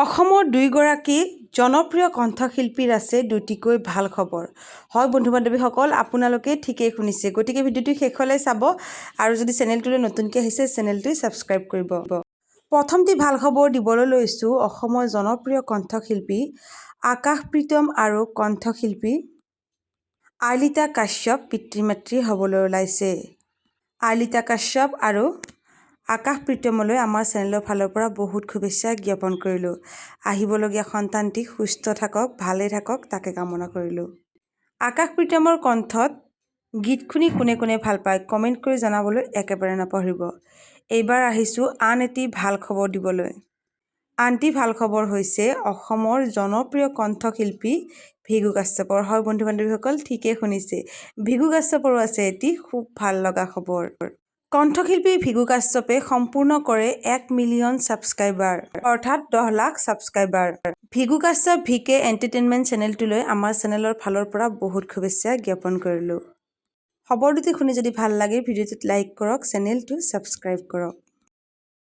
অসমৰ দুইগৰাকী জনপ্ৰিয় কণ্ঠশিল্পীৰ আছে দুটিকৈ ভাল খবৰ। হয় বন্ধু বান্ধৱীসকল, আপোনালোকে ঠিকেই শুনিছে। গতিকে ভিডিঅ'টো শেষলৈ চাব আৰু যদি চেনেলটোলৈ নতুনকৈ আহিছে চেনেলটো ছাবস্ক্ৰাইব কৰিব। প্ৰথমটি ভাল খবৰ দিবলৈ লৈছোঁ অসমৰ জনপ্ৰিয় কণ্ঠশিল্পী আকাশ প্ৰীতম আৰু কণ্ঠশিল্পী আইলিতা কাশ্যপ পিতৃ মাতৃ হ'বলৈ ওলাইছে। আইলিতা কাশ্যপ আৰু আকাশ প্ৰীতমলৈ আমাৰ চেনেলৰ ফালৰ পৰা বহুত শুভেচ্ছা জ্ঞাপন কৰিলোঁ। আহিবলগীয়া সন্তানটি সুস্থ থাকক, ভালে থাকক তাকে কামনা কৰিলোঁ। আকাশ প্ৰীতমৰ কণ্ঠত গীত শুনি কোনে কোনে ভাল পায় কমেণ্ট কৰি জনাবলৈ একেবাৰে নাপাহৰিব। এইবাৰ আহিছোঁ আন এটি ভাল খবৰ দিবলৈ। আনটি ভাল খবৰ হৈছে অসমৰ জনপ্ৰিয় কণ্ঠশিল্পী ভিঘু কাশ্যপৰ। হয় বন্ধু বান্ধৱীসকল, ঠিকেই শুনিছে। ভিঘু কাশ্যপৰো আছে এটি খুব ভাল লগা খবৰ। কণ্ঠশিল্পী ভিঘু কাশ্যপে সম্পূৰ্ণ কৰে 1 মিলিয়ন ছাবস্ক্ৰাইবাৰ, অৰ্থাৎ 10 লাখ ছাবস্ক্ৰাইবাৰ। ভিঘু কাশ্যপ ভিকে এণ্টাৰটেইনমেণ্ট চেনেলটোলৈ আমাৰ চেনেলৰ ফালৰ পৰা বহুত শুভেচ্ছা জ্ঞাপন কৰিলোঁ। খবৰ দুটি শুনি যদি ভাল লাগে ভিডিঅ'টোত লাইক কৰক, চেনেলটো ছাবস্ক্ৰাইব কৰক।